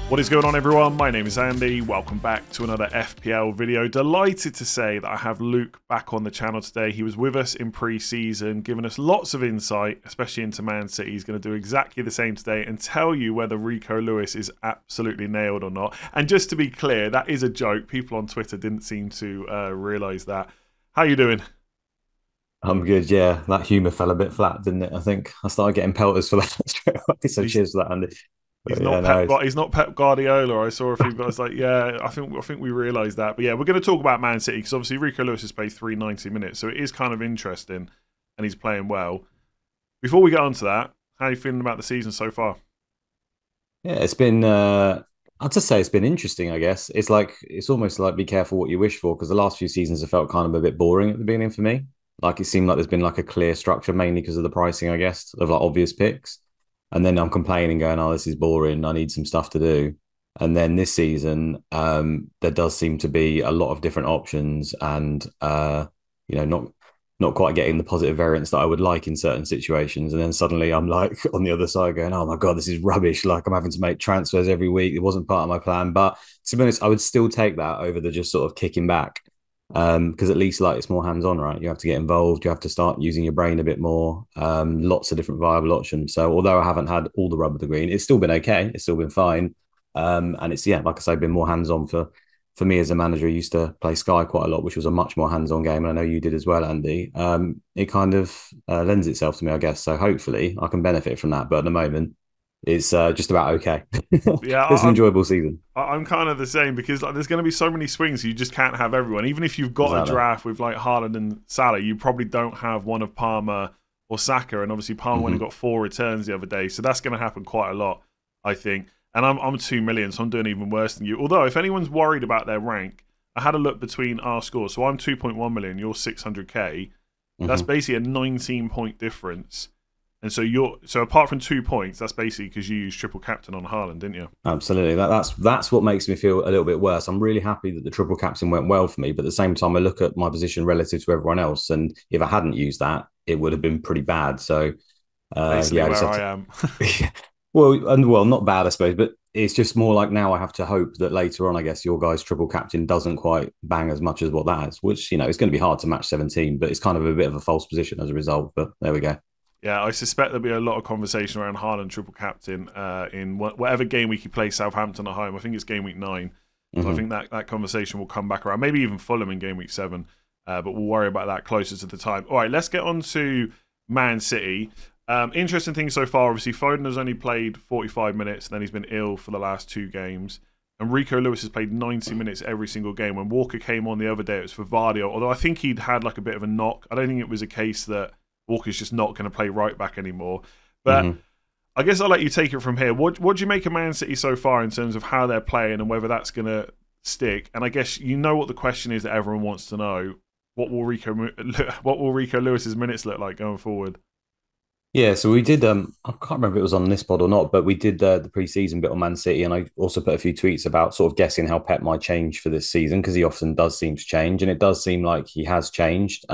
What is going on, everyone? My name is Andy. Welcome back to another FPL video. Delighted to say that I have Luke back on the channel today. He was with us in pre-season, giving us lots of insight, especially into Man City. He's going to do exactly the same today and tell you whether Rico Lewis is absolutely nailed or not. And just to be clear, that is a joke. People on Twitter didn't seem to realise that. How you doing? I'm good, yeah. That humour fell a bit flat, didn't it? I think I started getting pelters for that straight away. So He's, cheers for that, Andy. he's But yeah, not no, He's not Pep Guardiola. I saw a few guys like, yeah, I think we realised that. But yeah, we're going to talk about Man City because obviously Rico Lewis has played 390 minutes, so it is kind of interesting, and he's playing well. Before we get on to that, how are you feeling about the season so far? yeah, it's been. I'd just say it's been interesting. I guess it's almost like be careful what you wish for, because the last few seasons have felt kind of a bit boring at the beginning for me. Like it seemed like there's been like a clear structure, mainly because of the pricing, I guess, of like obvious picks. And then I'm complaining, going, "Oh, this is boring. I need some stuff to do." And then this season, there does seem to be a lot of different options, and not quite getting the positive variance that I would like in certain situations. And then suddenly I'm like on the other side going, "Oh my God, this is rubbish. Like I'm having to make transfers every week. It wasn't part of my plan." But to be honest, I would still take that over the just sort of kicking back. Because at least like it's more hands-on, right? You have to get involved, you have to start using your brain a bit more. Lots of different viable options. So although I haven't had all the rub of the green, it's still been okay. It's still been fine. And it's, yeah, like I say, been more hands-on for me as a manager. I used to play Sky quite a lot, which was a much more hands-on game, and I know you did as well, Andy. It kind of lends itself to me, I guess. So hopefully I can benefit from that. But at the moment, it's just about okay. Yeah, It's an enjoyable season. I'm kind of the same because like, there's going to be so many swings, you just can't have everyone. Even if you've got a Exactly. draft with like Haaland and Salah, you probably don't have one of Palmer or Saka. And obviously, Palmer only Hmm. got 4 returns the other day, so that's going to happen quite a lot, I think. And I'm 2 million, so I'm doing even worse than you. Although, if anyone's worried about their rank, I had a look between our scores. So I'm 2.1 million, you're 600k. That's Hmm. basically a 19-point difference. And so apart from 2 points, that's basically because you used triple captain on Haaland, didn't you? Absolutely. That's what makes me feel a little bit worse. I'm really happy that the triple captain went well for me, but at the same time, I look at my position relative to everyone else, and if I hadn't used that, it would have been pretty bad. So, Basically yeah, I just where have I to. am. Well, not bad, I suppose, but it's just more like now I have to hope that later on, I guess your guy's triple captain doesn't quite bang as much as what that is, which it's going to be hard to match 17, but it's kind of a bit of a false position as a result. But there we go. Yeah, I suspect there'll be a lot of conversation around Haaland triple captain in whatever game week he plays Southampton at home. I think it's game week 9. So I Hmm. think that conversation will come back around. Maybe even Fulham in game week 7. But we'll worry about that closer to the time. All right, let's get on to Man City. Interesting thing so far. Obviously, Foden has only played 45 minutes, and then he's been ill for the last 2 games. And Rico Lewis has played 90 minutes every single game. When Walker came on the other day, it was for Vardy. Although I think he'd had like a bit of a knock. I don't think it was a case that Walker's just not going to play right back anymore. But Hmm. I guess I'll let you take it from here. What do you make of Man City so far in terms of how they're playing and whether that's going to stick? And I guess you know what the question is that everyone wants to know. What will Rico Lewis's minutes look like going forward? Yeah, so we did. I can't remember if it was on this pod or not, but we did the pre-season bit on Man City, and I also put a few tweets about sort of guessing how Pep might change for this season, because he often does seem to change, and it does seem like he has changed.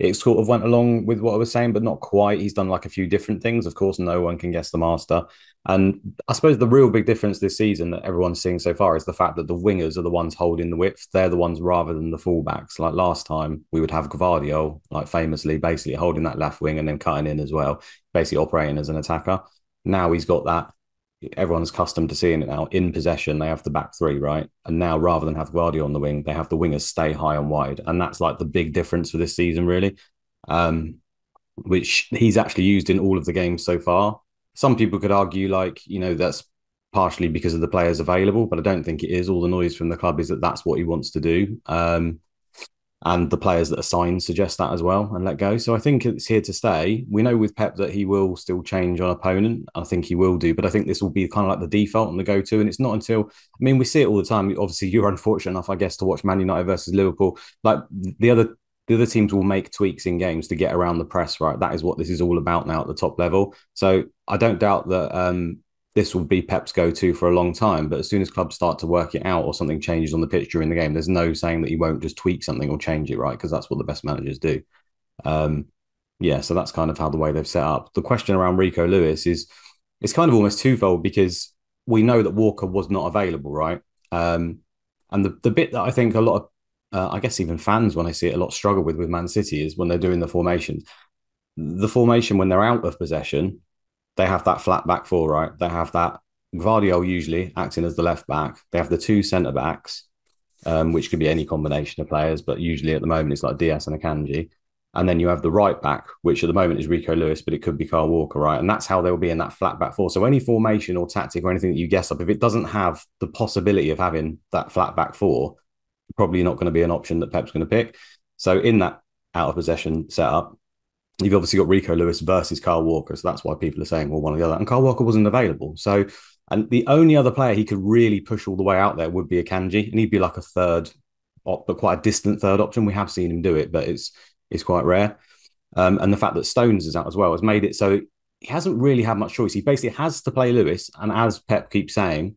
It sort of went along with what I was saying, but not quite. He's done like a few different things. Of course, no one can guess the master. And I suppose the real big difference this season that everyone's seeing so far is the fact that the wingers are the ones holding the width. They're the ones rather than the fullbacks. Like last time, we would have Gvardiol, like famously, basically holding that left wing and then cutting in as well, basically operating as an attacker. Now he's got that. Everyone's accustomed to seeing it now. In possession, they have the back three, right? And now rather than have Gvardiol on the wing, they have the wingers stay high and wide. And that's like the big difference for this season, really. Um, which he's actually used in all of the games so far. Some people could argue, like, that's partially because of the players available, but I don't think it is. All the noise from the club is that that's what he wants to do. And the players that are signed suggest that as well and let go. So I think it's here to stay. We know with Pep that he will still change on opponent. I think he will do, but I think this will be kind of like the default and the go-to. And it's not until, I mean, we see it all the time. Obviously, you're unfortunate enough, I guess, to watch Man United versus Liverpool. Like the other teams will make tweaks in games to get around the press, right? That is what this is all about now at the top level. So I don't doubt that this will be Pep's go-to for a long time. But as soon as clubs start to work it out or something changes on the pitch during the game, there's no saying that he won't just tweak something or change it, right? Because that's what the best managers do. Um, yeah, so that's kind of how the way they've set up. The question around Rico Lewis is it's kind of almost twofold because we know that Walker was not available, right? And the bit that I think a lot of, I guess even fans, when I see it a lot, struggle with Man City is when they're doing the formation. The formation, when they're out of possession, they have that flat back four, right? They have that Gvardiol usually acting as the left back. They have the two centre backs, which could be any combination of players, but usually at the moment it's like Diaz and Akanji. And then you have the right back, which at the moment is Rico Lewis, but it could be Kyle Walker, right? And that's how they'll be in that flat back four. So any formation or tactic or anything that you guess up, if it doesn't have the possibility of having that flat back four, probably not going to be an option that Pep's going to pick. So in that out of possession setup, you've obviously got Rico Lewis versus Kyle Walker. So that's why people are saying, well, one or the other. And Kyle Walker wasn't available. So, and the only other player he could really push all the way out there would be Akanji. And he'd be like a third, but quite a distant third option. We have seen him do it, but it's quite rare. And the fact that Stones is out as well has made it so he hasn't really had much choice. He basically has to play Lewis. And as Pep keeps saying,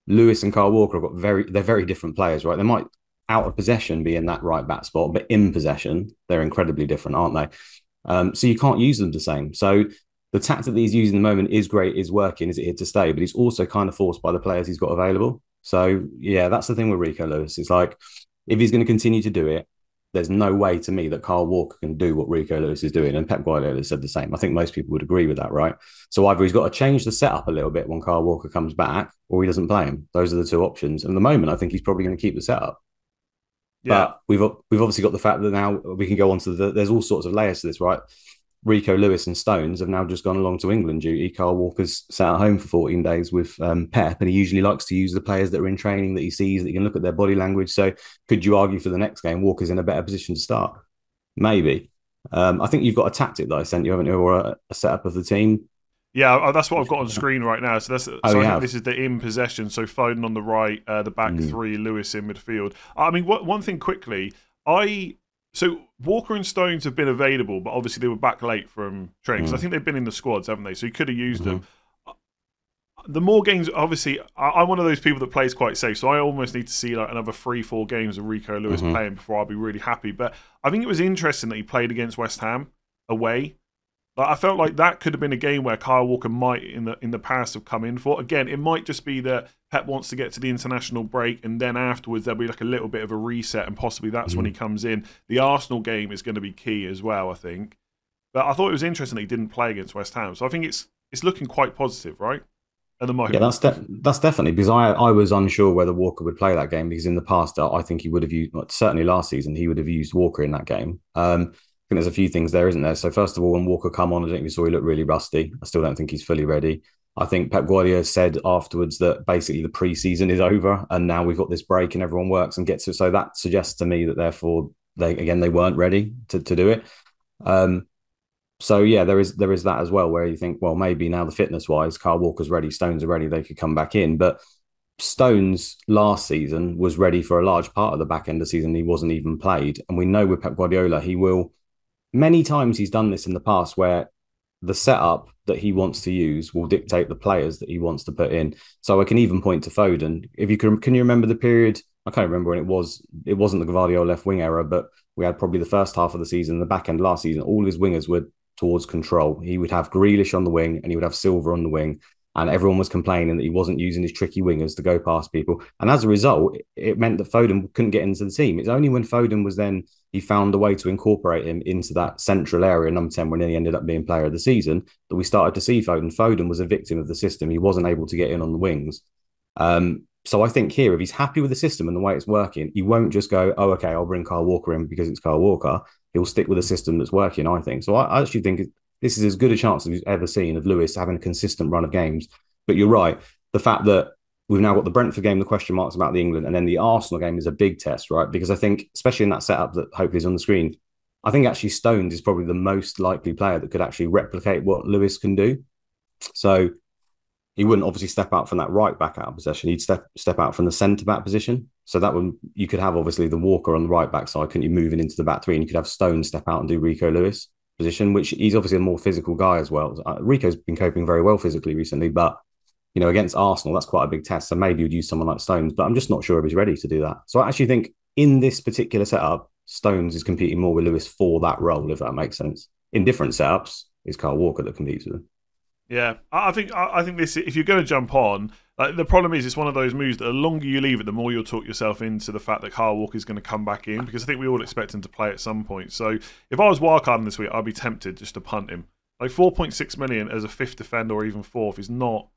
Lewis and Kyle Walker have got they're very different players, right? They might out of possession be in that right back spot, but in possession, they're incredibly different, aren't they? So you can't use them the same. So the tactic that he's using at the moment is great, is working, is it here to stay? But he's also kind of forced by the players he's got available. So yeah, that's the thing with Rico Lewis. It's like, if he's going to continue to do it, there's no way to me that Kyle Walker can do what Rico Lewis is doing. And Pep Guardiola said the same. I think most people would agree with that, right? So either he's got to change the setup a little bit when Kyle Walker comes back, or he doesn't play him. Those are the two options. And at the moment, I think he's probably going to keep the setup. Yeah. But we've obviously got the fact that now we can go on to there's all sorts of layers to this, right? Rico Lewis and Stones have now just gone along to England duty. Kyle Walker's sat at home for 14 days with Pep, and he usually likes to use the players that are in training that he sees, that he can look at their body language. So could you argue for the next game Walker's in a better position to start? Maybe. I think you've got a tactic that I sent you, haven't you, or a setup of the team? Yeah, that's what I've got on screen right now. So I think this is the in possession. So Foden on the right, the back three, Lewis in midfield. I mean, one thing quickly, so Walker and Stones have been available, but obviously they were back late from training. So I think they've been in the squads, haven't they? So he could have used them. The more games, obviously, I'm one of those people that plays quite safe. So I almost need to see like another 3-4 games of Rico Lewis playing before I'll be really happy. But I think it was interesting that he played against West Ham away. Like, I felt like that could have been a game where Kyle Walker might, in the past, have come in for. Again, it might just be that Pep wants to get to the international break, and then afterwards there'll be like a little bit of a reset, and possibly that's when he comes in. The Arsenal game is going to be key as well, I think. But I thought it was interesting that he didn't play against West Ham, so I think it's looking quite positive, right? At the moment. Yeah, that's definitely, because I was unsure whether Walker would play that game, because in the past I think he would have used, certainly last season, he would have used Walker in that game. I think there's a few things there, isn't there? So first of all, when Walker come on, I think we saw he looked really rusty. I still don't think he's fully ready. I think Pep Guardiola said afterwards that basically the pre-season is over and now we've got this break and everyone works and gets it. So that suggests to me that therefore they weren't ready to do it. So yeah, there is that as well, where you think, well, maybe now the fitness wise, Kyle Walker's ready, Stones are ready, they could come back in. But Stones last season was ready for a large part of the back end of the season. He wasn't even played. And we know with Pep Guardiola, he will, many times he's done this in the past, where the setup that he wants to use will dictate the players that he wants to put in. So I can even point to Foden. If you can you remember the period? I can't remember when it was. It wasn't the Gvardiol left wing era, but we had probably the first half of the season, the back end last season, all his wingers were towards control. He would have Grealish on the wing and he would have Silva on the wing. And everyone was complaining that he wasn't using his tricky wingers to go past people. And as a result, it meant that Foden couldn't get into the team. It's only when Foden was then, he found a way to incorporate him into that central area, number 10, when he ended up being player of the season, that we started to see Foden. Foden was a victim of the system. He wasn't able to get in on the wings. So I think here, if he's happy with the system and the way it's working, he won't just go, oh, okay, I'll bring Kyle Walker in because it's Kyle Walker. He'll stick with a system that's working, I think. So I actually think this is as good a chance as we've ever seen of Lewis having a consistent run of games. But you're right. The fact that we've now got the Brentford game, the question marks about the England, and then the Arsenal game is a big test, right? Because I think, especially in that setup that hopefully is on the screen, I think actually Stones is probably the most likely player that could actually replicate what Lewis can do. So he wouldn't obviously step out from that right back out of possession. He'd step out from the centre back position. So that one, you could have obviously the Walker on the right back side, couldn't you, moving into the back three, and you could have Stones step out and do Rico Lewis position, which he's obviously a more physical guy as well. Rico's been coping very well physically recently, but you know, against Arsenal, that's quite a big test. So maybe you'd use someone like Stones, but I'm just not sure if he's ready to do that. So I actually think in this particular setup, Stones is competing more with Lewis for that role, if that makes sense. In different setups, it's Kyle Walker that competes with him. Yeah, I think this. If you're going to jump on, like, the problem is it's one of those moves that the longer you leave it, the more you'll talk yourself into the fact that Kyle Walker is going to come back in, because I think we all expect him to play at some point. So if I was wildcarding this week, I'd be tempted just to punt him. Like 4.6 million as a fifth defender or even fourth is not.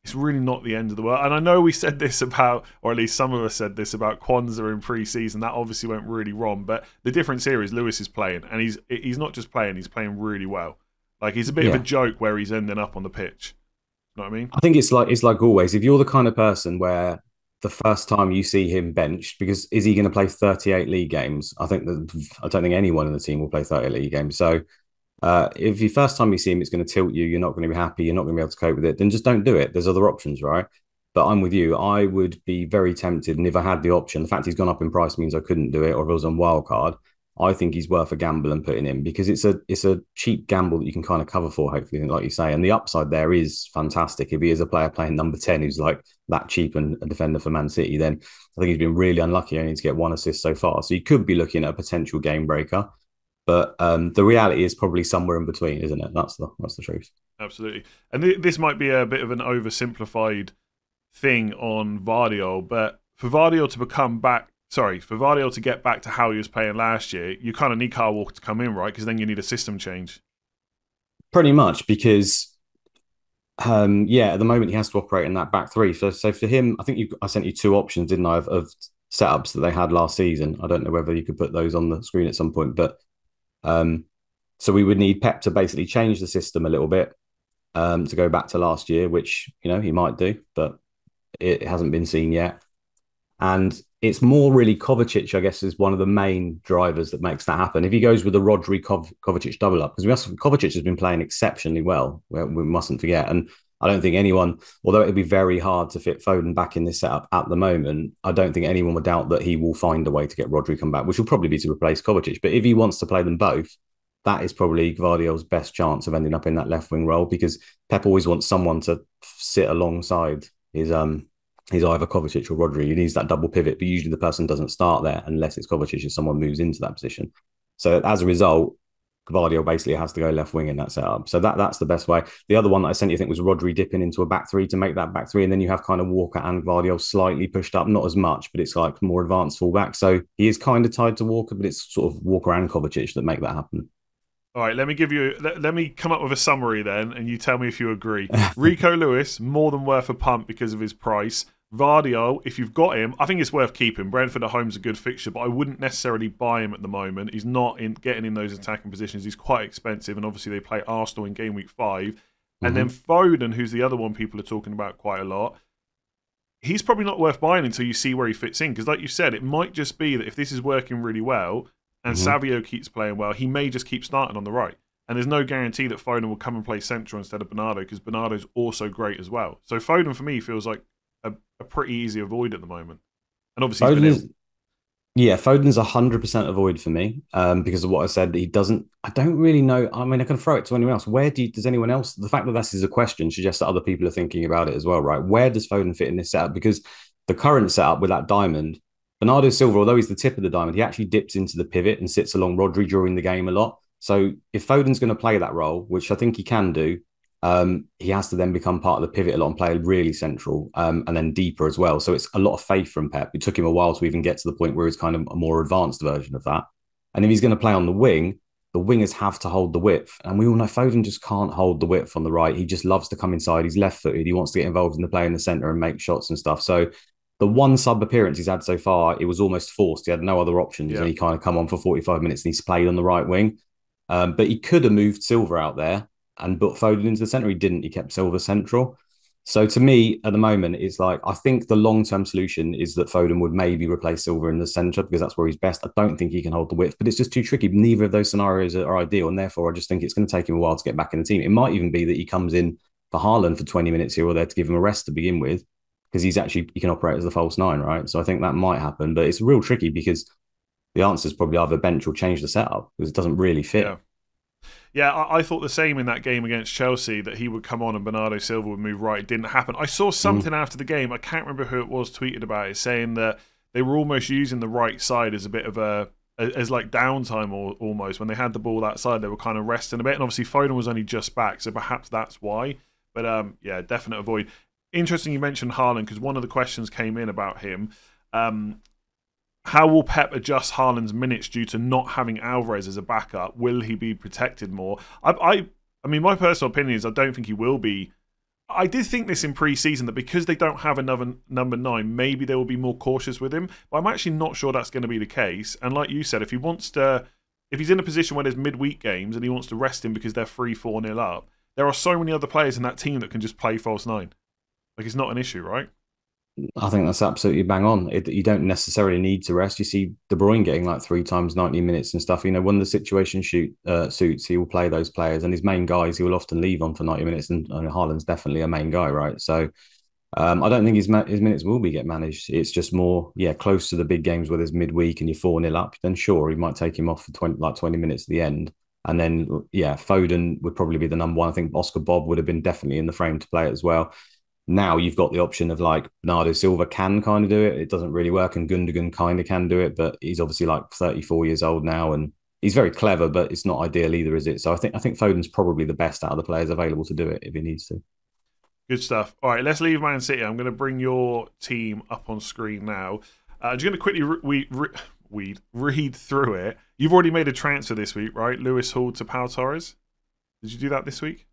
It's really not the end of the world. And I know we said this about, or at least some of us said this about Kwanzaa in pre-season. That obviously went really wrong. But the difference here is Lewis is playing, and he's not just playing; he's playing really well. Like, he's a bit of a joke where he's ending up on the pitch. You know what I mean? I think it's like always. If you're the kind of person where the first time you see him benched, because is he going to play 38 league games? I don't think anyone in the team will play 38 league games. So if the first time you see him, it's going to tilt you. You're not going to be happy. You're not going to be able to cope with it. Then just don't do it. There's other options, right? But I'm with you. I would be very tempted, and if I had the option, the fact he's gone up in price means I couldn't do it, or if I was on wildcard, I think he's worth a gamble and putting in, because it's a cheap gamble that you can kind of cover for, hopefully, like you say. And the upside there is fantastic. If he is a player playing number 10 who's like that cheap and a defender for Man City, then I think he's been really unlucky only to get one assist so far. So you could be looking at a potential game breaker. But the reality is probably somewhere in between, isn't it? That's the truth. Absolutely. And this might be a bit of an oversimplified thing on Vardiol, but for Vardiol to get back to how he was playing last year, you kind of need Kyle Walker to come in, right? Because then you need a system change. Pretty much, because at the moment he has to operate in that back three. So for him, I think I sent you two options, didn't I, of setups that they had last season. I don't know whether you could put those on the screen at some point, but so we would need Pep to basically change the system a little bit to go back to last year, which he might do, but it hasn't been seen yet. And it's more really Kovacic, I guess, is one of the main drivers that makes that happen. If he goes with the Rodri Kovacic double up, because Kovacic has been playing exceptionally well, we mustn't forget. And I don't think anyone, although it would be very hard to fit Foden back in this setup at the moment, I don't think anyone would doubt that he will find a way to get Rodri come back, which will probably be to replace Kovacic. But if he wants to play them both, that is probably Gvardiol's best chance of ending up in that left wing role, because Pep always wants someone to sit alongside his either Kovacic or Rodri. He needs that double pivot, but usually the person doesn't start there unless it's Kovacic if someone moves into that position. So as a result, Gvardiol basically has to go left wing in that setup. So that's the best way. The other one that I sent you, I think, was Rodri dipping into a back three to make that back three, and then you have kind of Walker and Gvardiol slightly pushed up, not as much, but it's like more advanced fullback. So he is kind of tied to Walker, but it's sort of Walker and Kovacic that make that happen. All right, let me come up with a summary then, and you tell me if you agree. Rico Lewis, more than worth a punt because of his price. Vardiol, if you've got him, I think it's worth keeping. Brentford at home's a good fixture, but I wouldn't necessarily buy him at the moment. He's not getting in those attacking positions. He's quite expensive, and obviously they play Arsenal in game week 5. And then Foden, who's the other one people are talking about quite a lot, he's probably not worth buying until you see where he fits in. Because like you said, it might just be that if this is working really well and Savio keeps playing well, he may just keep starting on the right. And there's no guarantee that Foden will come and play central instead of Bernardo, because Bernardo's also great as well. So Foden, for me, feels like a pretty easy avoid at the moment. And obviously Foden's 100% avoid for me because of what I said. I don't really know. I mean, I can throw it to anyone else. Does anyone else, the fact that this is a question suggests that other people are thinking about it as well, right? Where does Foden fit in this setup? Because the current setup with that diamond, Bernardo Silva, although he's the tip of the diamond, he actually dips into the pivot and sits along Rodri during the game a lot. So if Foden's going to play that role, which I think he can do, he has to then become part of the pivot a lot and play really central and then deeper as well. So it's a lot of faith from Pep. It took him a while to even get to the point where he's kind of a more advanced version of that. And if he's going to play on the wing, the wingers have to hold the width. And we all know Foden just can't hold the width on the right. He just loves to come inside. He's left-footed. He wants to get involved in the play in the centre and make shots and stuff. So the one sub appearance he's had so far, it was almost forced. He had no other options. And he kind of come on for 45 minutes and he's played on the right wing. But he could have moved Silva out there and put Foden into the centre. He didn't. He kept Silva central. So to me, at the moment, it's like, I think the long-term solution is that Foden would maybe replace Silva in the centre because that's where he's best. I don't think he can hold the width, but it's just too tricky. Neither of those scenarios are ideal, and therefore I just think it's going to take him a while to get back in the team. It might even be that he comes in for Haaland for 20 minutes here or there to give him a rest to begin with, because he can operate as the false nine, right? So I think that might happen, but it's real tricky because the answer is probably either bench or change the setup because it doesn't really fit. Yeah, I thought the same in that game against Chelsea, that he would come on and Bernardo Silva would move right. It didn't happen. I saw something after the game, I can't remember who it was, tweeted about it, saying that they were almost using the right side as a bit of a as like downtime or almost when they had the ball that side, they were kind of resting a bit. And obviously Foden was only just back, so perhaps that's why. But yeah, definite avoid. Interesting you mentioned Haaland because one of the questions came in about him. How will Pep adjust Haaland's minutes due to not having Alvarez as a backup? Will he be protected more? I mean, my personal opinion is I don't think he will be. I did think this in pre-season that because they don't have another number 9, maybe they will be more cautious with him. But I'm actually not sure that's going to be the case. And like you said, if he's in a position where there's midweek games and he wants to rest him because they're 3-4-0 up, there are so many other players in that team that can just play false 9. Like it's not an issue, right? I think that's absolutely bang on. You don't necessarily need to rest. You see De Bruyne getting like 3 times 90 minutes and stuff. When the situation suits, he will play those players. And his main guys, he will often leave on for 90 minutes. And Haaland's definitely a main guy, right? So I don't think his minutes will get managed. It's just more, close to the big games where there's midweek and you're 4-0 up. Then sure, he might take him off for 20 minutes at the end. And then, Foden would probably be the number 1. I think Oscar Bob would have been definitely in the frame to play it as well. Now you've got the option of like Bernardo Silva can kind of do it. It doesn't really work, and Gundogan kind of can do it, but he's obviously like 34 years old now, and he's very clever, but it's not ideal either, is it? So I think Foden's probably the best out of the players available to do it if he needs to. Good stuff. All right, let's leave Man City. I'm going to bring your team up on screen now. I'm just going to quickly read through it. You've already made a transfer this week, right? Lewis Hall to Pau Torres. Did you do that this week?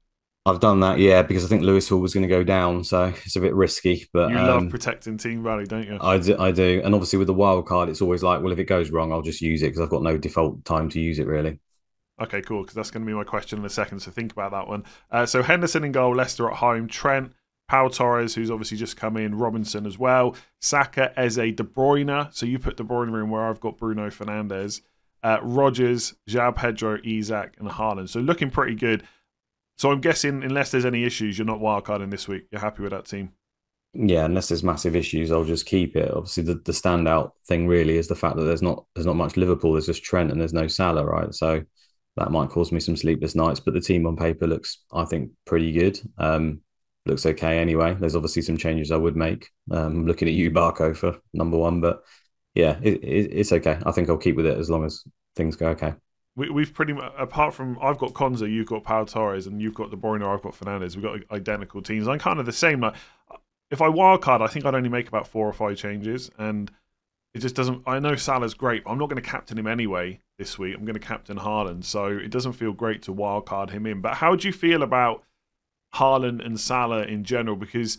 I've done that, yeah, because I think Lewis Hall was going to go down, so it's a bit risky. But you love protecting team value, don't you? I do. And obviously with the wild card, it's always like, well, if it goes wrong, I'll just use it because I've got no default time to use it, really. Okay, cool, because that's going to be my question in a second, so think about that one. So Henderson in goal, Leicester at home, Trent, Pau Torres, who's obviously just come in, Robinson as well, Saka, Eze, De Bruyne, so you put De Bruyne in where I've got Bruno Fernandes, Rodgers, João Pedro, Isak, and Haaland. So looking pretty good. So I'm guessing, unless there's any issues, you're not wildcarding this week. You're happy with that team? Yeah, unless there's massive issues, I'll just keep it. Obviously, the standout thing really is the fact that there's not much Liverpool. There's just Trent and there's no Salah, right? So that might cause me some sleepless nights. But the team on paper looks, I think, pretty good. Looks okay anyway. There's obviously some changes I would make. Looking at you, Barco, for number 1. But yeah, it's okay. I think I'll keep with it as long as things go okay. We've pretty much, apart from I've got Konza, you've got Pau Torres, and you've got De Bruyne, I've got Fernandes. We've got identical teams. I'm kind of the same. Like, if I wildcard, I think I'd only make about 4 or 5 changes, and it just doesn't. I know Salah's great, but I'm not going to captain him anyway this week. I'm going to captain Haaland, so it doesn't feel great to wildcard him in. But how do you feel about Haaland and Salah in general? Because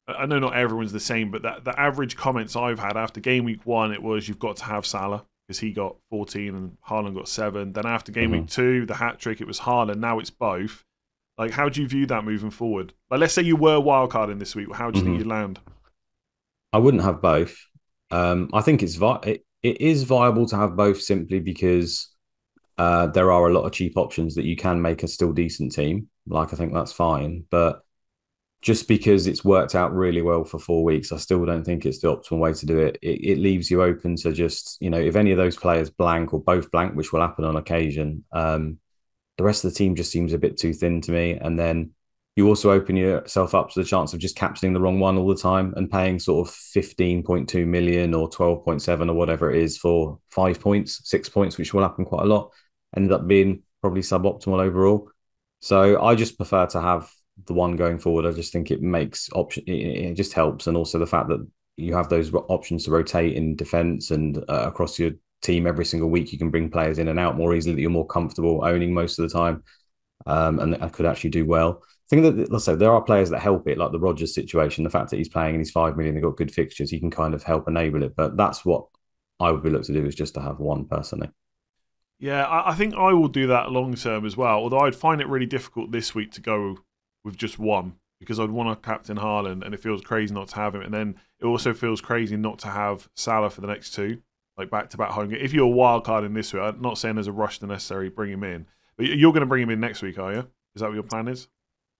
I know not everyone's the same, but the average comments I've had after game week 1, it was you've got to have Salah, because he got 14 and Haaland got 7. Then after game week 2, the hat-trick, it was Haaland. Now it's both. Like, how do you view that moving forward? Like, let's say you were wildcarding this week. How do you think you'd land? I wouldn't have both. I think it is viable to have both simply because there are a lot of cheap options that you can make a still decent team. Like, I think that's fine. But just because it's worked out really well for 4 weeks, I still don't think it's the optimal way to do it. It leaves you open to just, if any of those players blank or both blank, which will happen on occasion, the rest of the team just seems a bit too thin to me. And then you also open yourself up to the chance of just captaining the wrong one all the time and paying sort of 15.2 million or 12.7 or whatever it is for 5 points, 6 points, which will happen quite a lot, ended up being probably suboptimal overall. So I just prefer to have the one going forward. I just think it makes option. It just helps, and also the fact that you have those options to rotate in defence and across your team every single week. You can bring players in and out more easily that you're more comfortable owning most of the time, and that could actually do well. I think that, let's say, there are players that help it, like the Rodgers situation. The fact that he's playing and he's 5 million, they've got good fixtures, he can kind of help enable it. But that's what I would be looking to do, is just to have one personally. Yeah, I think I will do that long term as well. Although I'd find it really difficult this week to go with just one, because I'd want to captain Haaland, and it feels crazy not to have him. And then it also feels crazy not to have Salah for the next 2, like back-to-back home game. If you're a wild card in this week, I'm not saying there's a rush to necessarily bring him in, but you're going to bring him in next week, are you? Is that what your plan is?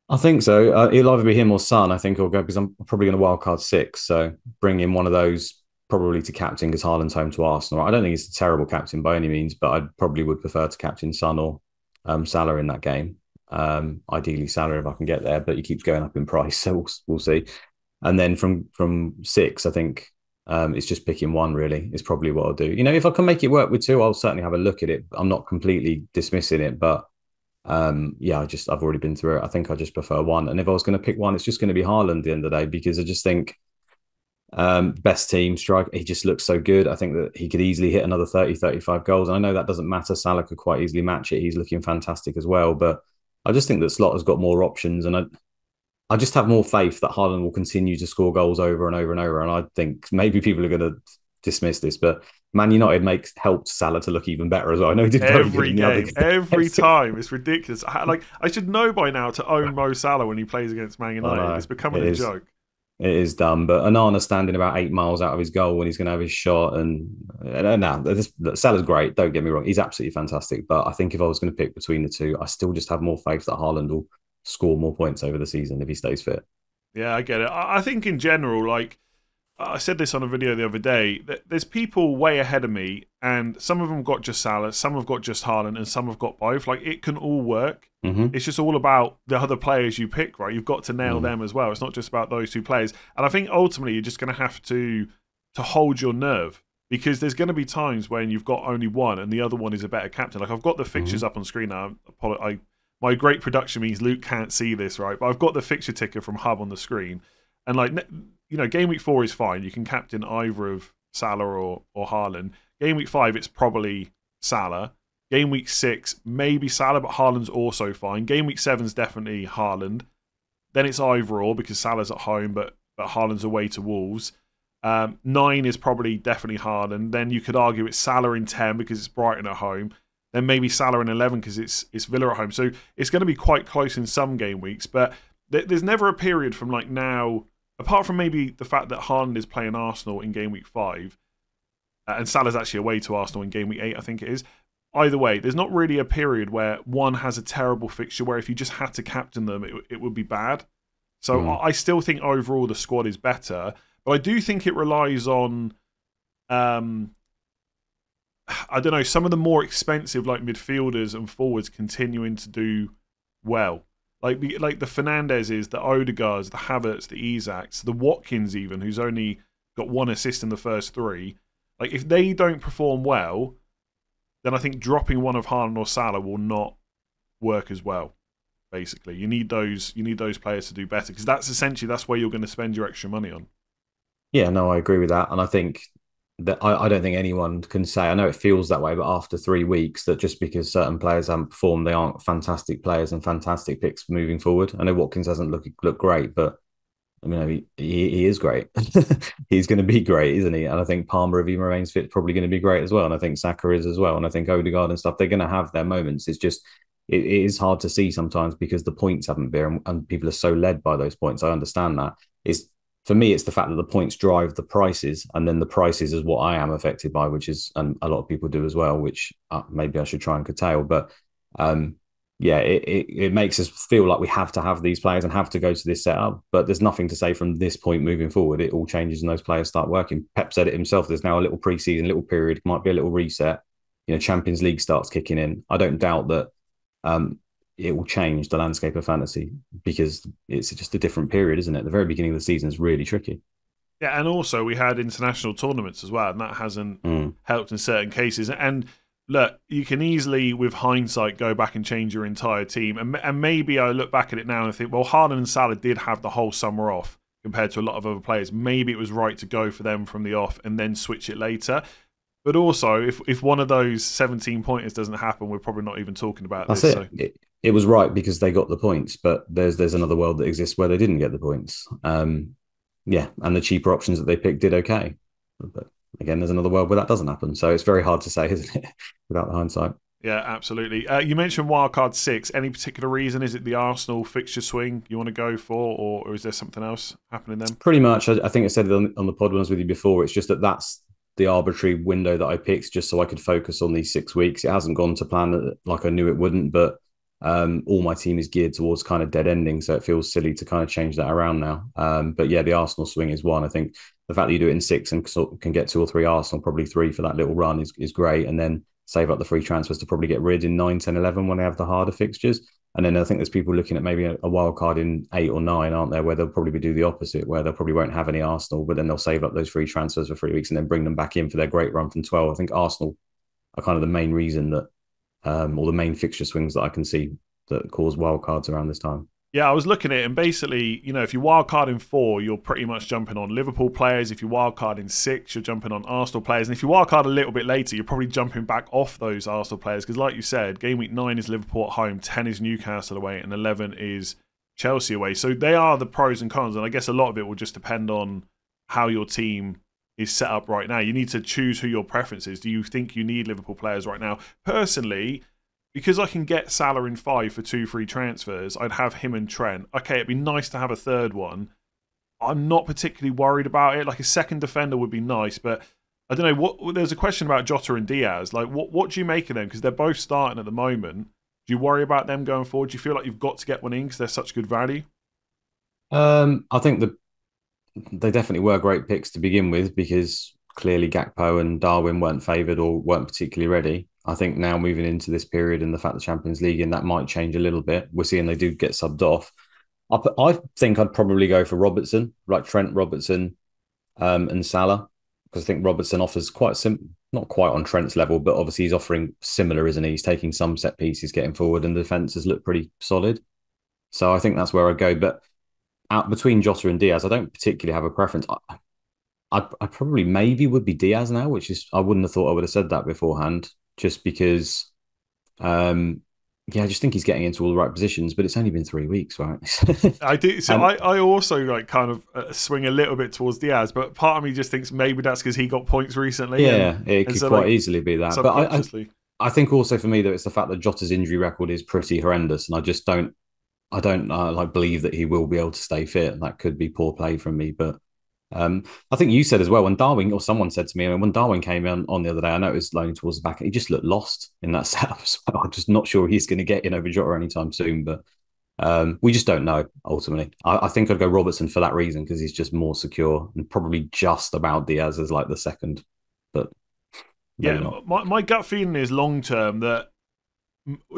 I think so. It'll either be him or Son, I think, or go, because I'm probably going to wildcard 6. So bring in one of those probably to captain, because Haaland's home to Arsenal. I don't think he's a terrible captain by any means, but I probably would prefer to captain Son or Salah in that game. Ideally Salah if I can get there, but he keeps going up in price, so we'll see. And then from 6, I think It's just picking one, really, is probably what I'll do. If I can make it work with two, I'll certainly have a look at it. I'm not completely dismissing it, but yeah, I've already been through it. I think I just prefer one. And if I was going to pick one, it's just going to be Haaland at the end of the day, because I just think best team strike, he just looks so good. I think that he could easily hit another 30, 35 goals. And I know that doesn't matter. Salah could quite easily match it. He's looking fantastic as well. But I just think that Slot has got more options. And I just have more faith that Haaland will continue to score goals over and over and over. And I think maybe people are going to dismiss this, but Man United helped Salah to look even better as well. I know he did every game, every time. It's ridiculous. I should know by now to own Mo Salah when he plays against Man United. It's becoming a joke. It is dumb, but Onana standing about 8 miles out of his goal when he's going to have his shot, and Salah's great. Don't get me wrong, he's absolutely fantastic. But I think if I was going to pick between the two, I still just have more faith that Haaland will score more points over the season if he stays fit. Yeah, I get it. I think in general, like I said this on a video the other day, there's people way ahead of me, and some of them got just Salah, some have got just Haaland, and some have got both. Like, it can all work. Mm-hmm. It's just all about the other players you pick, right? You've got to nail them as well. It's not just about those two players. And I think ultimately you're just going to have to hold your nerve, because there's going to be times when you've got only one and the other one is a better captain. Like, I've got the fixtures up on screen now. My great production means Luke can't see this, right? But I've got the fixture ticker from Hub on the screen. And, like, Game Week 4 is fine. You can captain either of Salah or Haaland. Game Week 5, it's probably Salah. Game Week 6, maybe Salah, but Haaland's also fine. Game Week 7 is definitely Haaland. Then it's either or, because Salah's at home, but Haaland's away to Wolves. 9 is probably definitely Haaland. Then you could argue it's Salah in 10 because it's Brighton at home. Then maybe Salah in 11 because it's Villa at home. So it's going to be quite close in some game weeks. But there's never a period from like now, apart from maybe the fact that Haaland is playing Arsenal in game week 5, and Salah's actually away to Arsenal in game week 8, I think it is. Either way, there's not really a period where one has a terrible fixture where if you just had to captain them, it would be bad. So I still think overall the squad is better. But I do think it relies on, I don't know, some of the more expensive like midfielders and forwards continuing to do well. Like the Fernandezes, the Odegaards, the Havertz, the Isaks, the Watkins even, who's only got 1 assist in the first 3. Like, if they don't perform well, then I think dropping one of Haaland or Salah will not work as well. Basically, you need those players to do better, because that's where you're going to spend your extra money on. Yeah, no, I agree with that, and I think that I don't think anyone can say, I know it feels that way, but after 3 weeks, that just because certain players haven't performed, they aren't fantastic players and fantastic picks moving forward. I know Watkins hasn't looked great, but I mean, he is great. He's going to be great, isn't he? And I think Palmer, if he remains fit, probably going to be great as well. And I think Saka is as well. And I think Odegaard and stuff, they're going to have their moments. It's just, it is hard to see sometimes because the points haven't been, and people are so led by those points. I understand that. For me, it's the fact that the points drive the prices, and then the prices is what I am affected by, which is, and a lot of people do as well, which maybe I should try and curtail. But yeah, it makes us feel like we have to have these players and have to go to this setup. But there's nothing to say from this point moving forward. It all changes and those players start working. Pep said it himself. There's now a little pre-season, little period, might be a little reset. Champions League starts kicking in. I don't doubt that it will change the landscape of fantasy, because it's just a different period, isn't it? The very beginning of the season is really tricky. Yeah, and also we had international tournaments as well, and that hasn't helped in certain cases. And look, you can easily, with hindsight, go back and change your entire team. And maybe I look back at it now and think, well, Haaland and Salah did have the whole summer off compared to a lot of other players. Maybe it was right to go for them from the off and then switch it later. But also, if one of those 17 pointers doesn't happen, we're probably not even talking about this. That's it. So. It was right because they got the points, but there's another world that exists where they didn't get the points. Yeah, and the cheaper options that they picked did okay. But again, there's another world where that doesn't happen. So it's very hard to say, isn't it, without the hindsight. Yeah, absolutely. You mentioned Wildcard 6. Any particular reason? Is it the Arsenal fixture swing you want to go for, or is there something else happening then? Pretty much. I think I said it on the pod when I was with you before. It's just that's the arbitrary window that I picked just so I could focus on these 6 weeks. It hasn't gone to plan like I knew it wouldn't, but all my team is geared towards kind of dead ending, so it feels silly to kind of change that around now. But yeah, the Arsenal swing is one. I think the fact that you do it in 6 and can get 2 or 3 Arsenal, probably 3 for that little run is great, and then save up the free transfers to probably get rid in 9, 10, 11 when they have the harder fixtures. And then I think there's people looking at maybe a wild card in 8 or 9, aren't there? Where they'll probably do the opposite, where they probably won't have any Arsenal, but then they'll save up those free transfers for 3 weeks and then bring them back in for their great run from 12. I think Arsenal are kind of the main reason that, or the main fixture swings that I can see that cause wild cards around this time. Yeah, I was looking at it, and basically, if you wildcard in 4, you're pretty much jumping on Liverpool players. If you wildcard in 6, you're jumping on Arsenal players. And if you wildcard a little bit later, you're probably jumping back off those Arsenal players. Because like you said, game week 9 is Liverpool at home, 10 is Newcastle away, and 11 is Chelsea away. So they are the pros and cons. And I guess a lot of it will just depend on how your team is set up right now. You need to choose who your preference is. Do you think you need Liverpool players right now? Personally, because I can get Salah in 5 for 2 free transfers, I'd have him and Trent. Okay, it'd be nice to have a third one. I'm not particularly worried about it. Like a second defender would be nice, but I don't know. There's a question about Jota and Diaz. Like, what do you make of them? Because they're both starting at the moment. Do you worry about them going forward? Do you feel like you've got to get one in because they're such good value? I think they definitely were great picks to begin with because clearly Gakpo and Darwin weren't favoured or weren't particularly ready. I think now moving into this period and the fact the Champions League and that might change a little bit. We're seeing they do get subbed off. I think I'd probably go for Robertson, like Trent, Robertson, and Salah, because I think Robertson offers not quite on Trent's level, but obviously he's offering similar, isn't he? He's taking some set pieces, getting forward, and the defence has looked pretty solid. So I think that's where I'd go. But out between Jota and Diaz, I don't particularly have a preference. I probably maybe would be Diaz now, which is I wouldn't have thought I would have said that beforehand, just because I just think he's getting into all the right positions, but it's only been 3 weeks, right? I do. So I also like kind of swing a little bit towards Diaz, but part of me just thinks maybe that's because he got points recently. Yeah, it could so quite easily be that. But I think also for me that it's the fact that Jota's injury record is pretty horrendous, and I just don't believe that he will be able to stay fit. That could be poor play from me, but I think you said as well when Darwin, or someone said to me, when Darwin came on the other day, I know it was loaning towards the back, he just looked lost in that setup. So I'm just not sure he's going to get in over Jota anytime soon, but we just don't know ultimately. I think I'd go Robertson for that reason because he's just more secure and probably just about Diaz as like the second, but yeah, my gut feeling is long term that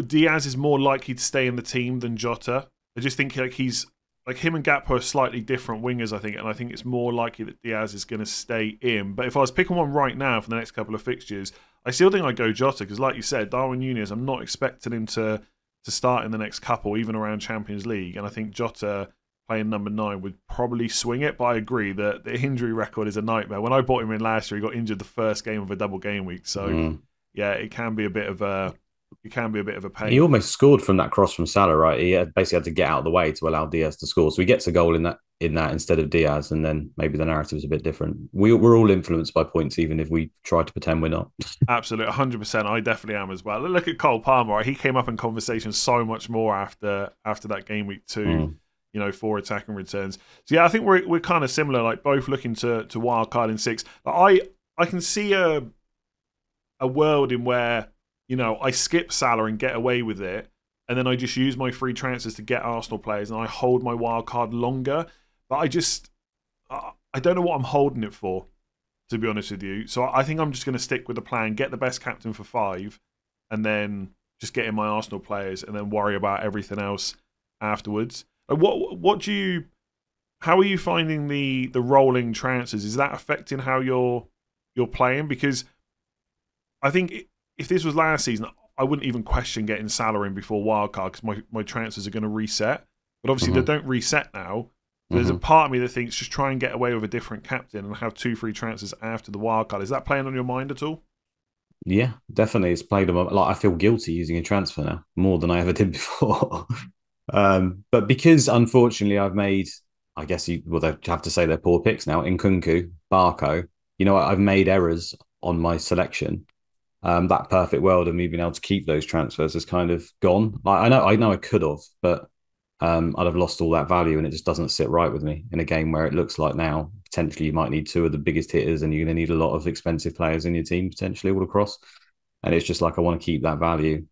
Diaz is more likely to stay in the team than Jota. I just think he's like him and Gakpo are slightly different wingers, I think, and I think it's more likely that Diaz is going to stay in. But if I was picking one right now for the next couple of fixtures, I still think I'd go Jota because, like you said, Darwin Núñez, I'm not expecting him to start in the next couple, even around Champions League, and I think Jota playing number 9 would probably swing it. But I agree that the injury record is a nightmare. When I bought him in last year, he got injured the first game of a double game week, so yeah, it can be a bit of a pain. He almost scored from that cross from Salah, right? He basically had to get out of the way to allow Diaz to score. So he gets a goal in that instead of Diaz, and then maybe the narrative is a bit different. We're all influenced by points, even if we try to pretend we're not. Absolutely, 100%. I definitely am as well. Look at Cole Palmer. Right? He came up in conversation so much more after that game week 2. 4 attacking returns. So yeah, I think we're kind of similar. Like both looking to wild card in 6. I can see a world in where I skip Salah and get away with it, and then I just use my free transfers to get Arsenal players, and I hold my wild card longer. But I don't know what I'm holding it for, to be honest with you. So I think I'm just going to stick with the plan, get the best captain for 5, and then just get in my Arsenal players, and then worry about everything else afterwards. Like how are you finding the rolling transfers? Is that affecting how you're playing? Because I think if this was last season, I wouldn't even question getting Salah in before wildcard because my transfers are going to reset. But obviously they don't reset now. There's a part of me that thinks just try and get away with a different captain and have 2 free transfers after the wildcard. Is that playing on your mind at all? Yeah, definitely. It's played on. Like I feel guilty using a transfer now more than I ever did before. But because unfortunately I've made, I guess they have to say they're poor picks now. Nkunku, Barco. I've made errors on my selection. That perfect world of me being able to keep those transfers has kind of gone. I know I could have, but I'd have lost all that value, and it just doesn't sit right with me in a game where it looks like now potentially you might need 2 of the biggest hitters, and you're going to need a lot of expensive players in your team potentially all across. And it's just like I want to keep that value.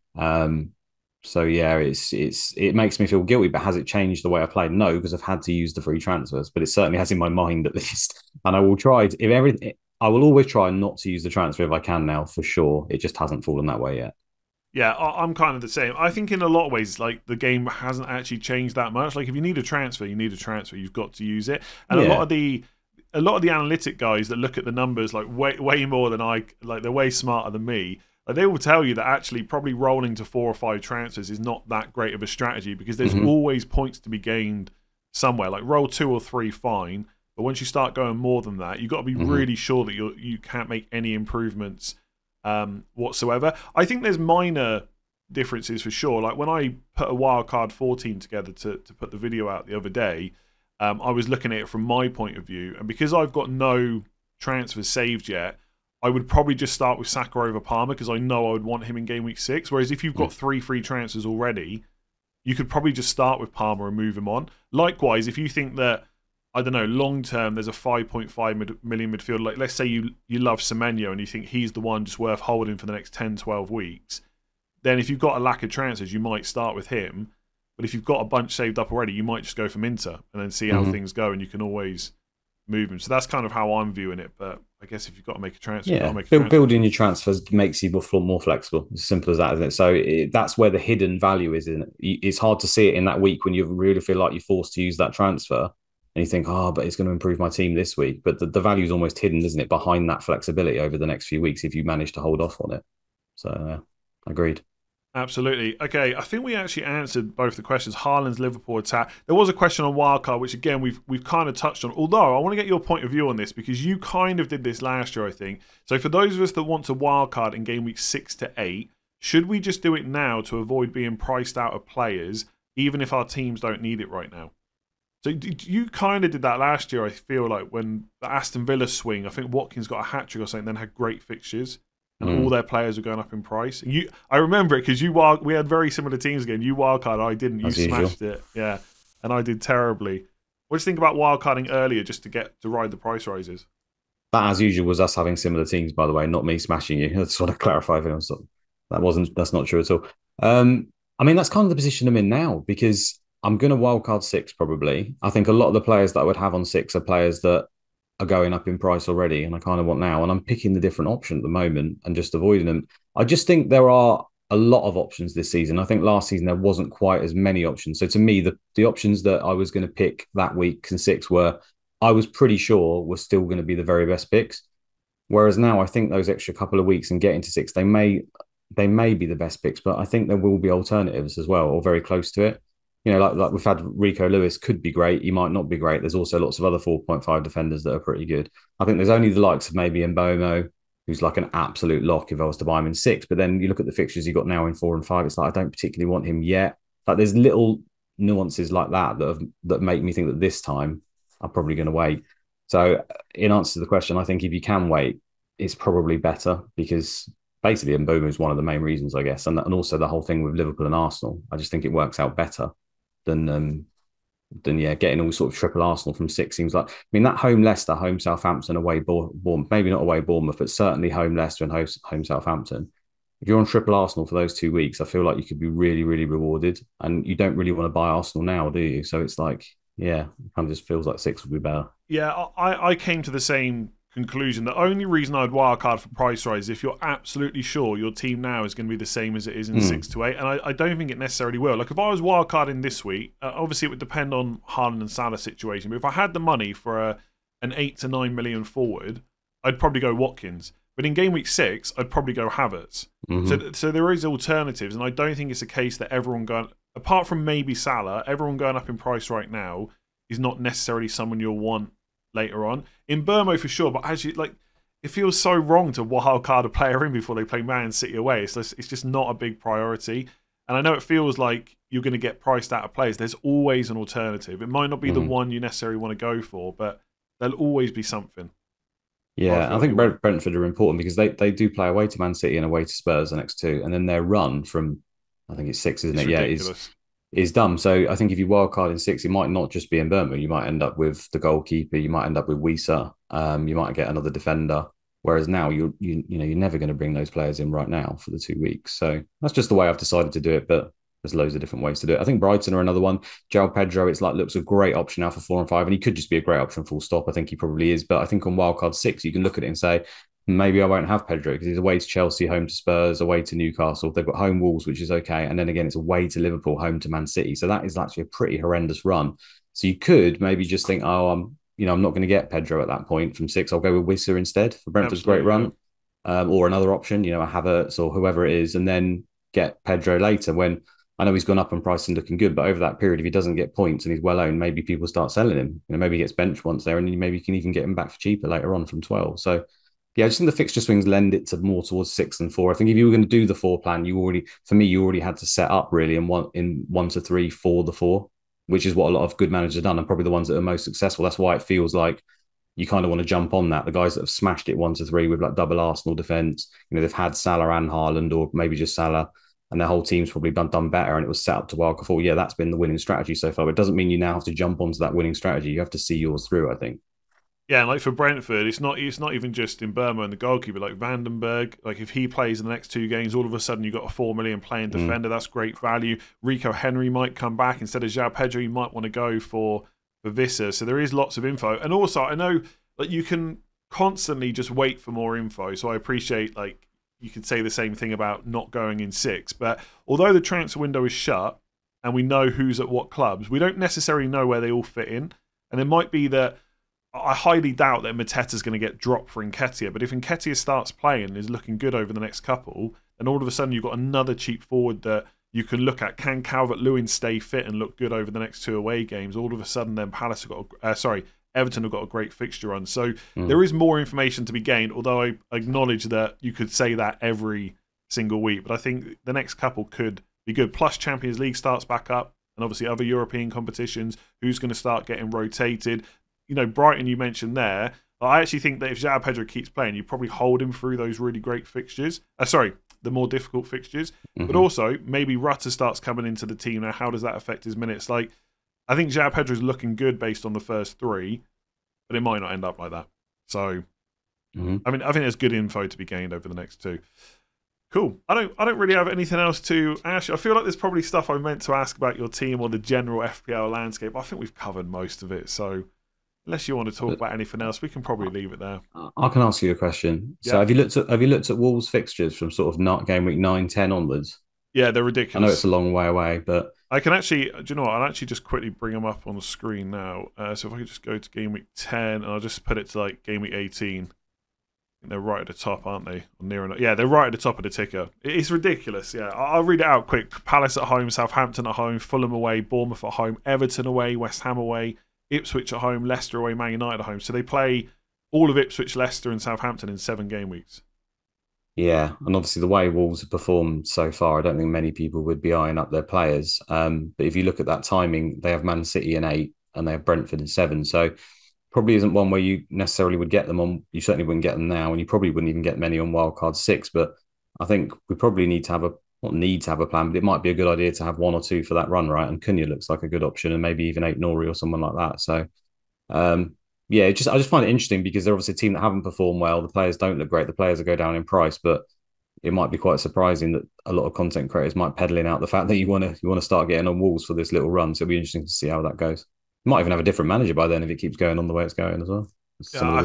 So yeah, it makes me feel guilty. But has it changed the way I play? No, because I've had to use the free transfers. But it certainly has in my mind at least. And I will try I will always try not to use the transfer if I can now, for sure. It just hasn't fallen that way yet. Yeah, I'm kind of the same. I think in a lot of ways, like the game hasn't actually changed that much. Like if you need a transfer, you need a transfer. You've got to use it. And Yeah. a lot of the analytic guys that look at the numbers like way more than I like, they're way smarter than me. Like they will tell you that actually probably rolling to 4 or 5 transfers is not that great of a strategy because there's always points to be gained somewhere. Like roll 2 or 3, fine, but once you start going more than that, you've got to be really sure that you can't make any improvements whatsoever. I think there's minor differences for sure. Like when I put a wildcard 14 together to put the video out the other day, I was looking at it from my point of view, and because I've got no transfers saved yet, I would probably just start with Saka over Palmer because I know I would want him in game week 6. Whereas if you've got 3 free transfers already, you could probably just start with Palmer and move him on. Likewise, if you think that, I don't know, long term there's a 5.5 million midfielder, like let's say you love Semenyo and you think he's the one just worth holding for the next 10, 12 weeks, then if you've got a lack of transfers, you might start with him. But if you've got a bunch saved up already, you might just go for Minter and then see how things go, and you can always move him. So that's kind of how I'm viewing it. But I guess if you've got to make a transfer, you've got to make a transfer. Building your transfers makes you more flexible. As simple as that, isn't it? So that's where the hidden value is, isn't it? It's hard to see it in that week when you really feel like you're forced to use that transfer. And you think, but it's going to improve my team this week. But the value is almost hidden, isn't it, behind that flexibility over the next few weeks if you manage to hold off on it. So, agreed. Absolutely. Okay, I think we actually answered both the questions. Haaland's Liverpool attack. There was a question on wildcard, which again we've kind of touched on. Although I want to get your point of view on this because you kind of did this last year, I think. So for those of us that want to wildcard in game week 6 to 8, should we just do it now to avoid being priced out of players, even if our teams don't need it right now? So you kind of did that last year, I feel like, when the Aston Villa swing. I think Watkins got a hat-trick or something, then had great fixtures. And all their players were going up in price. I remember it because we had very similar teams again. You wildcard, I didn't. You smashed it, yeah, and I did terribly. What do you think about wildcarding earlier just to ride the price rises? That, as usual, was us having similar teams, by the way, not me smashing you. I just want to clarify for anyone. That's not true at all. I mean, that's kind of the position I'm in now because I'm going to wildcard 6 probably. I think a lot of the players that I would have on 6 are players that are going up in price already, and I kind of want now. And I'm picking the different option at the moment and just avoiding them. I just think there are a lot of options this season. I think last season there wasn't quite as many options. So to me, the options that I was going to pick that week in 6 were, I was pretty sure were still going to be the very best picks. Whereas now I think those extra couple of weeks and getting to 6, they may be the best picks, but I think there will be alternatives as well, or very close to it. You know, like we've had Rico Lewis could be great. He might not be great. There's also lots of other 4.5 defenders that are pretty good. I think there's only the likes of maybe Mbomo, who's like an absolute lock if I was to buy him in 6. But then you look at the fixtures you got now in 4 and 5. It's like I don't particularly want him yet. Like there's little nuances like that that make me think that this time I'm probably going to wait. So in answer to the question, I think if you can wait, it's probably better because basically Mbomo is one of the main reasons, I guess, and also the whole thing with Liverpool and Arsenal. I just think it works out better than getting all sort of triple Arsenal from 6 seems like. I mean, that home Leicester, home Southampton, away Bournemouth, maybe not away Bournemouth, but certainly home Leicester and home Southampton. If you're on triple Arsenal for those 2 weeks, I feel like you could be really, really rewarded. And you don't really want to buy Arsenal now, do you? So it's like, yeah, it kind of just feels like 6 would be better. Yeah, I came to the same conclusion. The only reason I'd wildcard for price rise is if you're absolutely sure your team now is going to be the same as it is in 6 to 8, and I don't think it necessarily will. Like if I was wildcarding this week, obviously it would depend on Haaland and Salah situation, but if I had the money for an 8 to 9 million forward, I'd probably go Watkins. But in game week 6, I'd probably go Havertz. So there is alternatives, and I don't think it's a case that everyone going, apart from maybe Salah, everyone going up in price right now is not necessarily someone you'll want later on. In Burmo for sure, but as you like, it feels so wrong to wildcard a player in before they play Man City away. It's just not a big priority. And I know it feels like you're going to get priced out of players. There's always an alternative. It might not be the one you necessarily want to go for, but there'll always be something. Yeah, I think Brentford are important because they do play away to Man City and away to Spurs the next 2, and then their run from, I think it's 6, isn't it? Ridiculous. Is dumb. So I think if you wildcard in 6, it might not just be in Burma. You might end up with the goalkeeper. You might end up with Wisa. You might get another defender. Whereas now you're never going to bring those players in right now for the 2 weeks. So that's just the way I've decided to do it. But there's loads of different ways to do it. I think Brighton are another one. João Pedro, it's like looks a great option now for 4 and 5, and he could just be a great option full stop. I think he probably is. But I think on wildcard 6, you can look at it and say, maybe I won't have Pedro because he's away to Chelsea, home to Spurs, away to Newcastle. They've got home Wolves, which is okay. And then again, it's away to Liverpool, home to Man City. So that is actually a pretty horrendous run. So you could maybe just think, oh, I'm not going to get Pedro at that point from 6. I'll go with Wissa instead for Brentford's great run. Or another option, a Havertz or whoever it is, and then get Pedro later when I know he's gone up in price and looking good, but over that period, if he doesn't get points and he's well owned, maybe people start selling him. Maybe he gets benched once there, and maybe you can even get him back for cheaper later on from 12. So, yeah, I just think the fixture swings lend it to more towards 6 than 4. I think if you were going to do the 4 plan, you already had to set up really in 1 to 3 for the 4, which is what a lot of good managers have done, and probably the ones that are most successful. That's why it feels like you kind of want to jump on that. The guys that have smashed it 1 to 3 with like double Arsenal defense, they've had Salah and Haaland, or maybe just Salah, and their whole team's probably done better, and it was set up to wildcard 4. Yeah, that's been the winning strategy so far. But it doesn't mean you now have to jump onto that winning strategy. You have to see yours through, I think. Yeah, and like for Brentford, it's not even just in Burma and the goalkeeper. Like Vandenberg, like if he plays in the next 2 games, all of a sudden you've got a 4 million playing defender. That's great value. Rico Henry might come back instead of João Pedro. You might want to go for Vissa. So there is lots of info, and also I know that you can constantly just wait for more info. So I appreciate you could say the same thing about not going in 6, but although the transfer window is shut and we know who's at what clubs, we don't necessarily know where they all fit in, and it might be that. I highly doubt that Mateta's going to get dropped for Nketiah, but if Nketiah starts playing and is looking good over the next couple, then all of a sudden you've got another cheap forward that you can look at. Can Calvert-Lewin stay fit and look good over the next 2 away games? All of a sudden then Everton have got a great fixture run. So there is more information to be gained, although I acknowledge that you could say that every single week, but I think the next couple could be good. Plus Champions League starts back up, and obviously other European competitions, who's going to start getting rotated. Brighton you mentioned there. I actually think that if João Pedro keeps playing, you probably hold him through those really great fixtures. The more difficult fixtures. But also, maybe Rutter starts coming into the team now. How does that affect his minutes? I think João Pedro is looking good based on the first 3, but it might not end up like that. So, I think there's good info to be gained over the next 2. Cool. I don't really have anything else to ask. I feel like there's probably stuff I meant to ask about your team or the general FPL landscape. I think we've covered most of it. So, unless you want to talk about anything else, we can probably leave it there. I can ask you a question. So have you looked at Wolves fixtures from sort of not game week 9, 10 onwards? Yeah, they're ridiculous. I know it's a long way away, but I can actually, do you know what? I'll actually just quickly bring them up on the screen now. So if I could just go to game week 10, and I'll just put it to game week 18. They're right at the top, aren't they? Or near enough. Yeah, they're right at the top of the ticker. It's ridiculous. Yeah, I'll read it out quick. Palace at home, Southampton at home, Fulham away, Bournemouth at home, Everton away, West Ham away, Ipswich at home, Leicester away, Man United at home. So they play all of Ipswich, Leicester and Southampton in 7 game weeks. Yeah, and obviously the way Wolves have performed so far, I don't think many people would be eyeing up their players. But if you look at that timing, they have Man City in 8 and they have Brentford in 7. So probably isn't one where you necessarily would get them on. You certainly wouldn't get them now, and you probably wouldn't even get many on wildcard 6. But I think we probably need to have a plan, but it might be a good idea to have 1 or 2 for that run, right? And Cunha looks like a good option, and maybe even 8 Nori or someone like that. So, yeah, I just find it interesting because they're obviously a team that haven't performed well. The players don't look great. The players go down in price, but it might be quite surprising that a lot of content creators might peddling out the fact that you want to start getting on Wolves for this little run. So it'll be interesting to see how that goes. You might even have a different manager by then if it keeps going on the way it's going as well. Yeah,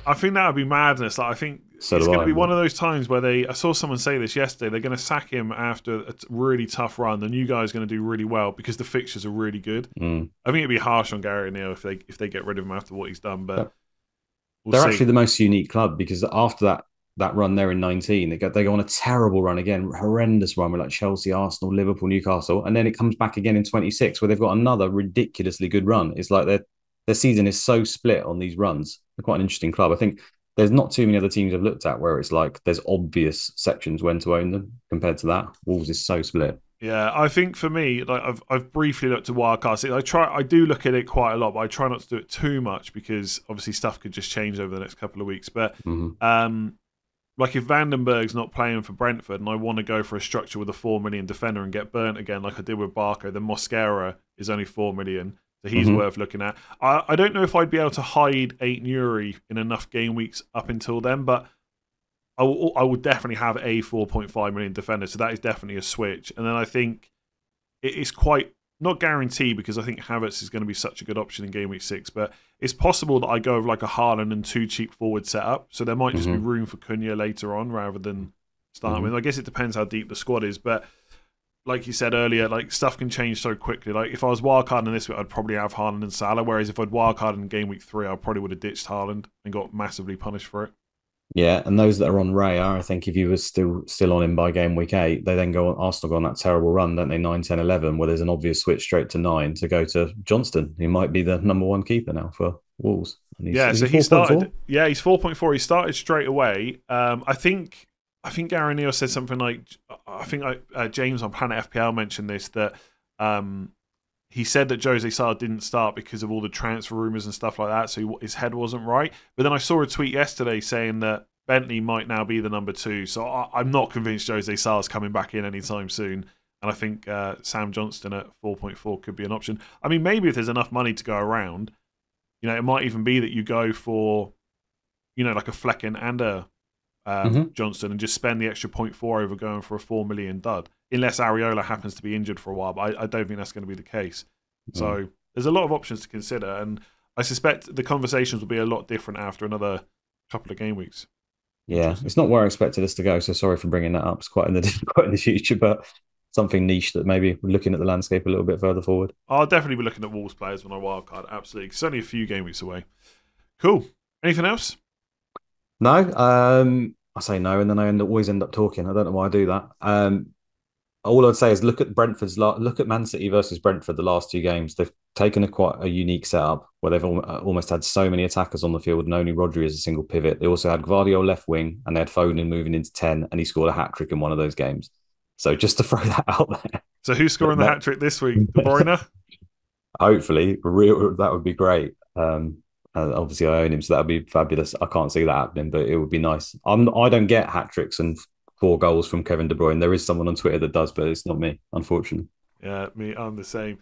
I think that would be madness. I think it's going to be one of those times where I saw someone say this yesterday, they're going to sack him after a really tough run. The new guy's going to do really well because the fixtures are really good. I think it'd be harsh on Gary O'Neill if they get rid of him after what he's done. But they're actually the most unique club because after that run there in 19, they go on a terrible run again, horrendous run with Chelsea, Arsenal, Liverpool, Newcastle, and then it comes back again in 26 where they've got another ridiculously good run. It's like their season is so split on these runs. They're quite an interesting club. I think there's not too many other teams I've looked at where it's like there's obvious sections when to own them compared to that. Wolves is so split. Yeah, I think for me, I've briefly looked at wildcards. I do look at it quite a lot, but I try not to do it too much because obviously stuff could just change over the next couple of weeks. But if Vandenberg's not playing for Brentford and I want to go for a structure with a 4 million defender and get burnt again like I did with Barco, then Mosquera is only 4 million. So he's worth looking at. I don't know if I'd be able to hide 8 Nuri in enough game weeks up until then, but I would definitely have a 4.5 million defender. So that is definitely a switch. And then I think it's quite not guarantee because I think Havertz is going to be such a good option in game week 6, but it's possible that I go with like a Haaland and 2 cheap forward setup. So there might just be room for Cunha later on rather than starting with. I guess it depends how deep the squad is, but like you said earlier, like stuff can change so quickly. Like if I was wildcarding this week, I'd probably have Haaland and Salah, whereas if I'd wildcarded in game week 3, I probably would have ditched Haaland and got massively punished for it. Yeah, and those that are on Raya, I think if you were still on him by game week 8, they then go on Arsenal go on that terrible run, don't they? 9, 10, 11, where there's an obvious switch straight to 9 to go to Johnston, who might be the number 1 keeper now for Wolves. So he started. Yeah, he's 4.4. He started straight away. I think Gary Neal said something like, James on Planet FPL mentioned this, that he said that Jose Sá didn't start because of all the transfer rumours and stuff like that, so his head wasn't right. But then I saw a tweet yesterday saying that Bentley might now be the number 2, so I'm not convinced Jose Sá is coming back in anytime soon. And I think Sam Johnston at 4.4 could be an option. I mean, maybe if there's enough money to go around, it might even be that you go for, like a Flecken and a Johnston and just spend the extra 0.4 over going for a 4 million dud, unless Areola happens to be injured for a while, but I don't think that's going to be the case. So there's a lot of options to consider, and I suspect the conversations will be a lot different after another couple of game weeks. Yeah, it's not where I expected us to go, so sorry for bringing that up. It's quite in the future, but something niche that maybe we're looking at the landscape a little bit further forward. I'll definitely be looking at Wolves players when I wildcard, absolutely. It's only a few game weeks away. Cool. Anything else? No, I say no, and then I always end up talking. I don't know why I do that. All I'd say is look at look at Man City versus Brentford the last 2 games. They've taken quite a unique setup where they've almost had so many attackers on the field and only Rodri as a single pivot. They also had Gvardiol left wing and they had Foden moving into 10, and he scored a hat-trick in one of those games. So just to throw that out there. So who's scoring the hat-trick this week? De Bruyne? Hopefully. That would be great. Obviously, I own him, so that would be fabulous. I can't see that happening, but it would be nice. I don't get hat-tricks and 4 goals from Kevin De Bruyne. There is someone on Twitter that does, but it's not me, unfortunately. Yeah, I'm the same.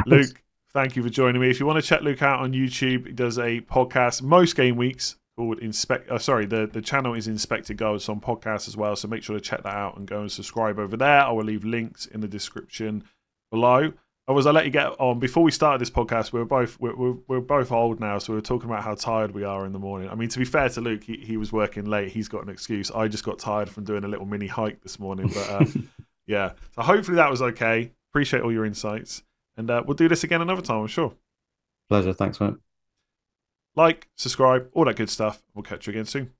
Luke, thank you for joining me. If you want to check Luke out on YouTube, he does a podcast most game weeks called the channel is Inspected Goals on podcast as well, so make sure to check that out and go and subscribe over there. I will leave links in the description below. Otherwise, I'll let you get on. Before we started this podcast, we're both old now, so we were talking about how tired we are in the morning. I mean, to be fair to Luke, he was working late. He's got an excuse. I just got tired from doing a little mini hike this morning. But yeah, so hopefully that was okay. Appreciate all your insights. And we'll do this again another time, I'm sure. Pleasure. Thanks, mate. Like, subscribe, all that good stuff. We'll catch you again soon.